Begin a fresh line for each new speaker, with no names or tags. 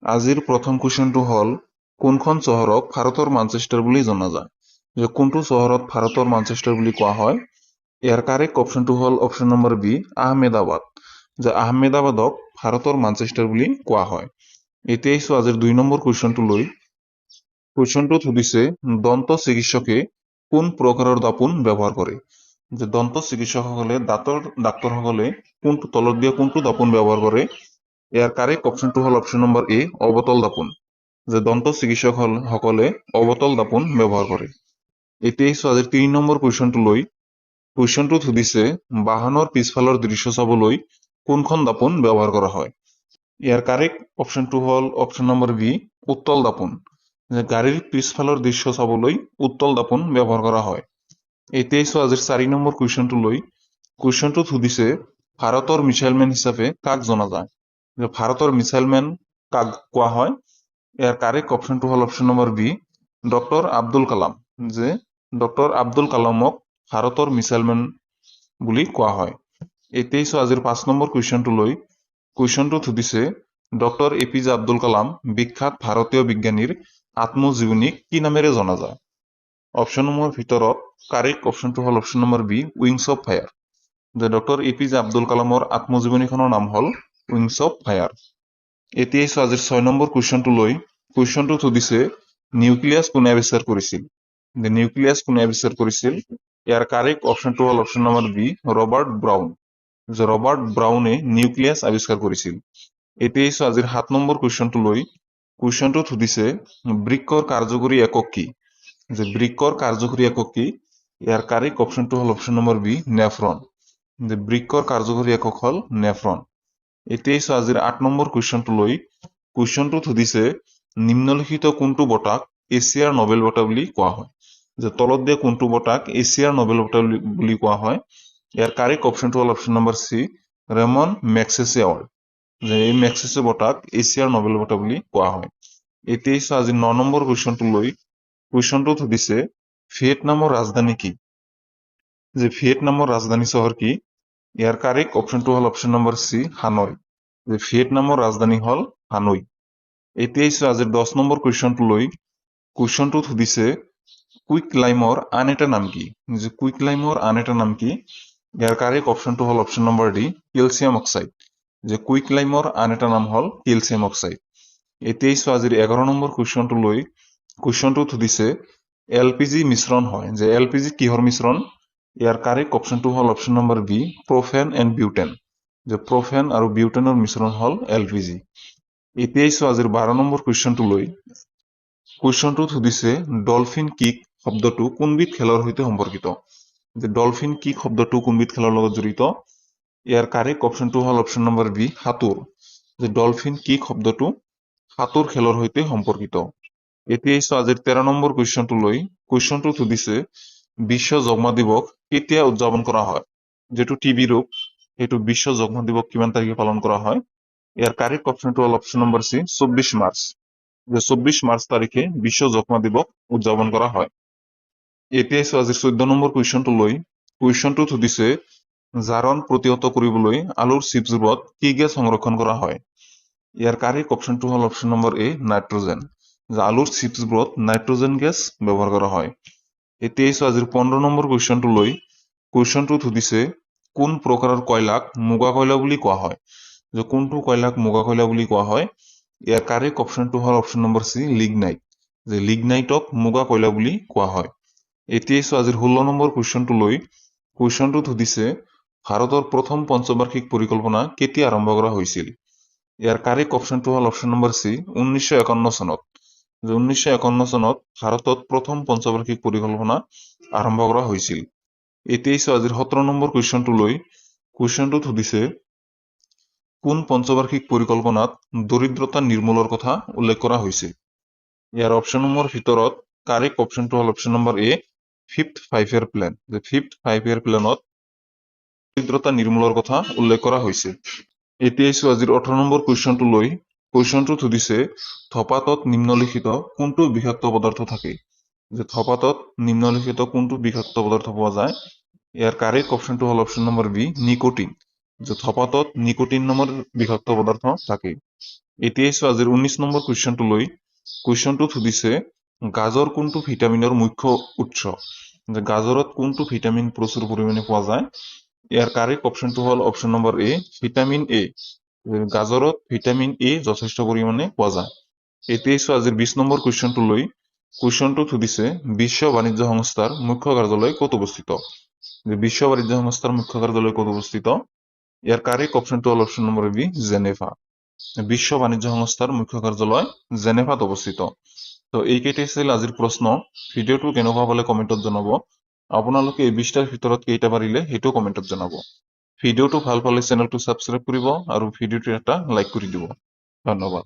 আজিৰ প্ৰথম কুৱেশ্যনটো হ'ল কোনখন চহৰক ভাৰতৰ মানচেষ্টাৰ বুলি জনা যায়? যে কোনটো চহৰক ভাৰতৰ মানচেষ্টাৰ বুলি কোৱা হয়? ইয়াৰ কাৰেক্ট অপশ্যনটো হ'ল অপশ্যন নম্বৰ বি, আহমেদাবাদ। যে আহমেদাবাদক ভাৰতৰ মানচেষ্টাৰ বুলি কোৱা হয়। এতিয়া আহিছো আজিৰ 2 নম্বৰ কুৱেশ্যনটো লৈ। কুৱেশ্যনটোত সুধিছে দন্ত চিকিৎসকে কোন প্ৰকাৰৰ দাপোন ব্যৱহাৰ কৰে? যে দন্ত চিকিৎসকসকলে দাঁতৰ ডাক্তৰসকলে কোনটো তলত দিয়া কোনটো দাপোন ব্যৱহাৰ কৰে? ইয়াৰ কাৰেক্ট অপশ্যনটো হ'ল অপশ্যন নম্বৰ এ, অৱতল দাপোন। যে দন্ত চিকিৎসকসকলে অৱতল দাপোন ব্যৱহাৰ কৰে। এতিয়া আহিছো আজিৰ 3 নম্বৰ কুৱেশ্যনটো লৈ। কুৱেশ্যনটোত সুধিছে বাহনৰ পিছফালৰ দৃশ্য চাবলৈ কোনখন দাপোন ব্যৱহাৰ কৰা হয়? ইয়াৰ কাৰেক্ট অপশ্যনটো হ'ল অপশ্যন নম্বৰ বি, উত্তল দাপোন। যে গাড়ীৰ পিছফালৰ দৃশ্য চাবলৈ উত্তল দাপোন ব্যৱহাৰ কৰা হয়। এতিয়া আহিছো আজিৰ 4 নম্বৰ কুৱেশ্যনটো লৈ। কুৱেশ্যনটোত সুধিছে ভাৰতৰ মিছাইলমেন হিচাপে কাক জনা যায়? যে ভাৰতৰ মিছাইলমেন কাক কোৱা হয়? ইয়াৰ কাৰেক্ট অপশ্যনটো হ'ল option number B, doctor Abdul Kalam. যে ডক্টৰ আব্দুল কালামক ভাৰতৰ মিছাইলমেন বুলি কোৱা হয়। এতিয়া আহিছো আজিৰ 5 নম্বৰ কুৱেশ্যনটো লৈ। কুৱেশ্যনটোত সুধিছে doctor A P J Abdul Kalam বিখ্যাত ভাৰতীয় বিজ্ঞানীৰ আত্মজীৱনীক কি নামেৰে জনা যায়? অপশ্যনসমূহৰ ভিতৰত কাৰেক্ট অপশ্যনটো হ'ল option number B, wings of fire. যে doctor A P J Abdul কালামৰ আত্মজীৱনীখনৰ নাম হ'ল উইংছ অফ ফায়াৰ। এতিয়া আহিছো আজিৰ 6 নম্বৰ কুৱেশ্যনটো লৈ। কুৱেশ্যনটোত সুধিছে নিউক্লিয়াছ কোনে আৱিষ্কাৰ কৰিছিল? যে নিউক্লিয়াছ কোনে আৱিষ্কাৰ কৰিছিল? ইয়াৰ কাৰেক্ট অপশ্যনটো হ'ল option number B, Robert Brown. যে ৰবাৰ্ট ব্ৰাউনে নিউক্লিয়াছ আৱিষ্কাৰ কৰিছিল। এতিয়া আহিছো আজিৰ 7 নম্বৰ কুৱেশ্যনটো লৈ। কুৱেশ্যনটোত সুধিছে বৃক্কৰ কাৰ্যকৰী একক কি? যে বৃক্কৰ কাৰ্যকৰী একক কি? ইয়াৰ কাৰেক্ট অপশ্যনটো হ'ল অপশ্যন নম্বৰ বি, নেফ্ৰন। যে বৃক্কৰ কাৰ্যকৰী একক হ'ল নেফ্ৰন। এতিয়া আহিছো আজিৰ 8 নম্বৰ কুৱেশ্যনটো লৈ। কুৱেশ্যনটোত সুধিছে নিম্নলিখিত কোনটো বঁটাক এছিয়াৰ নোবেল বঁটা বুলি কোৱা হয়? যে তলত দিয়া কোনটো বঁটাক এছিয়াৰ নোবেল বঁটা বুলি কোৱা হয়? ইয়াৰ কাৰেক্ট অপশ্যনটো হ'ল option number C, Ramon Magsaysay award. যে এই মেগছেছে বঁটাক এছিয়াৰ নোবেল বঁটা বুলি কোৱা হয়। এতিয়া আহিছো আজি 9 নম্বৰ কুৱেশ্যনটো লৈ। কুৱেশ্যনটোত সুধিছে ভিয়েটনামৰ ৰাজধানী কি? যে ভিয়েটনামৰ ৰাজধানী চহৰ কি? ইয়াৰ কাৰেক্ট অপশ্যনটো হ'ল অপশ্যন নম্বৰ চি, হানৈ। যে ভিয়েটনামৰ ৰাজধানী হ'ল হানৈ। এতিয়া আহিছো আজিৰ 10 নম্বৰ কুৱেশ্যনটো লৈ। কুৱেশ্যনটোত সুধিছে কুইক লাইমৰ আন এটা নাম কি? যে কুইক লাইমৰ আন এটা নাম কি? ইয়াৰ কাৰেক্ট অপশ্যনটো হ'ল option number D, calcium oxide. যে কুইক লাইমৰ আন এটা নাম হ'ল কেলছিয়াম অক্সাইড। এতিয়া আহিছো আজিৰ 11 নম্বৰ কুৱেশ্যনটো লৈ। কুৱেশ্যনটোত সুধিছে এলপিজি মিশ্ৰণ হয়। যে এলপিজি কিহৰ মিশ্ৰণ? ইয়াৰ কাৰেক্ট অপশ্যনটো হ'ল option number B, propane and butane. যে প্ৰফেন আৰু বিউটেনৰ মিশ্ৰণ হ'ল এলপিজি। এতিয়া আহিছো আজিৰ 12 নম্বৰ কুৱেশ্যনটো লৈ। কুৱেশ্যনটোত সুধিছে ডলফিন কিক শব্দটো কোনবিধ খেলৰ সৈতে সম্পৰ্কিত? যে ডলফিন কিক শব্দটো কোনবিধ খেলৰ লগত জড়িত? ইয়াৰ কাৰেক্ট অপশ্যনটো হ'ল অপশ্যন নম্বৰ বি, সাঁতোৰ। যে ডলফিন কিক শব্দটো সাঁতোৰ খেলৰ সৈতে সম্পৰ্কিত। এতিয়া আহিছো আজিৰ 13 নম্বৰ কুৱেশ্যনটো লৈ। কুৱেশ্যনটোত সুধিছে বিশ্ব যক্ষ্মা দিৱস কেতিয়া উদযাপন কৰা হয়? যিটো টিবি ৰোগ সেইটো বিশ্ব যক্ষ্মা দিৱস কিমান তাৰিখে পালন কৰা হয়? ইয়াৰ কাৰেক্ট অপশ্যনটো হ'ল অপশ্যন নম্বৰ চি, 24 মাৰ্চ। যে 24 মাৰ্চ তাৰিখে বিশ্ব যক্ষ্মা দিৱস উদযাপন কৰা হয়। এতিয়া আহিছো আজিৰ 14 নম্বৰ কুৱেশ্যনটো লৈ। কুৱেশ্যনটোত সুধিছে জাৰণ প্ৰতিহত কৰিবলৈ আলুৰ চিপছবোৰত কি গেছ সংৰক্ষণ কৰা হয়? ইয়াৰ কাৰেক্ট অপশ্যনটো হ'ল অপশ্যন নম্বৰ এ, নাইট্ৰজেন। যে আলুৰ চিপছবোৰত নাইট্ৰজেন গেছ ব্যৱহাৰ কৰা হয়। এতিয়া আহিছো আজিৰ 15 নম্বৰ কুৱেশ্যনটো লৈ। কুৱেশ্যনটোত সুধিছে কোন প্ৰকাৰৰ কয়লাক মুগা কয়লা বুলি কোৱা হয়? যে কোনটো কয়লাক মুগা কয়লা বুলি কোৱা হয়? ইয়াৰ কাৰেক্ট অপশ্যনটো হ'ল অপশ্যন নম্বৰ চি, লিগনাইট। যে লিগনাইটক মুগা কয়লা বুলি কোৱা হয়। এতিয়া আহিছো আজিৰ 16 নম্বৰ কুৱেশ্যনটো লৈ। কুৱেশ্যনটোত সুধিছে ভাৰতৰ প্ৰথম পঞ্চবাৰ্ষিক পৰিকল্পনা কেতিয়া আৰম্ভ কৰা হৈছিল? ইয়াৰ কাৰেক্ট অপশ্যনটো হ'ল অপশ্যন নম্বৰ চি, 1951 চনত। যে 1951 চনত ভাৰতত প্ৰথম পঞ্চবাৰ্ষিক পৰিকল্পনা আৰম্ভ কৰা হৈছিল। এতিয়া আহিছো আজিৰ 17 নম্বৰ কুৱেশ্যনটো লৈ। কুৱেশ্যনটোত সুধিছে কোন পঞ্চবাৰ্ষিক পৰিকল্পনাত দৰিদ্ৰতা নিৰ্মূলৰ কথা উল্লেখ কৰা হৈছে? ইয়াৰ অপশ্যনসমূহৰ ভিতৰত কাৰেক্ট অপশ্যনটো হ'ল অপশ্যন নম্বৰ এ, ফিফ্থ 5 ইয়াৰ প্লেন। যে ফিফ্থ 5 ইয়াৰ প্লেনত দৰিদ্ৰতা নিৰ্মূলৰ কথা উল্লেখ কৰা হৈছে। এতিয়া আহিছো আজিৰ 18 নম্বৰ কুৱেশ্যনটো লৈ। কুৱেশ্যনটোত সুধিছে ধঁপাতত নিম্নলিখিত কোনটো বিষাক্ত পদাৰ্থ থাকে? যে ধঁপাতত নিম্নলিখিত কোনটো বিষাক্ত পদাৰ্থ পোৱা যায়? ইয়াৰ কাৰেক্ট অপশ্যনটো হ'ল অপশ্যন নম্বৰ বি, নিকোটিন। যে ধঁপাতত নিকোটিন নামৰ বিষাক্ত পদাৰ্থ থাকে। এতিয়া আহিছো আজিৰ 19 নম্বৰ কুৱেশ্যনটো লৈ। কুৱেশ্যনটোত সুধিছে গাজৰ কোনটো ভিটামিনৰ মুখ্য উৎস, যে গাজৰত কোনটো ভিটামিন প্ৰচুৰ পৰিমাণে পোৱা যায়। ইয়াৰ কাৰেক্ট অপশ্যনটো হ'ল option number A, vitamin A. গাজৰত ভিটামিন এ যথেষ্ট পৰিমাণে পোৱা যায়। এতিয়া আহিছো আজিৰ 20 নম্বৰ কুৱেশ্যনটো লৈ। কুৱেশ্যনটোত সুধিছে বিশ্ব বাণিজ্য সংস্থাৰ মুখ্য কাৰ্যালয় ক'ত অৱস্থিত। বিশ্ব বাণিজ্য সংস্থাৰ মুখ্য কাৰ্যালয় ক'ত অৱস্থিত। ইয়াৰ কাৰেক্ট অপশ্যনটো হ'ল অপশ্যন নম্বৰ বি, জেনেভা। বিশ্ব বাণিজ্য সংস্থাৰ মুখ্য কাৰ্যালয় জেনেভাত অৱস্থিত। তো এইকেইটাই আছিল আজিৰ প্ৰশ্ন। ভিডিঅ'টো কেনেকুৱা পালে কমেণ্টত জনাব। আপোনালোকে এই 20টাৰ ভিতৰত কেইটা পাৰিলে সেইটো কমেণ্টত জনাব। ভিডিঅ'টো ভাল পালে চেনেলটো ছাবস্ক্ৰাইব কৰিব আৰু ভিডিঅ'টো এটা লাইক কৰি দিব। ধন্যবাদ।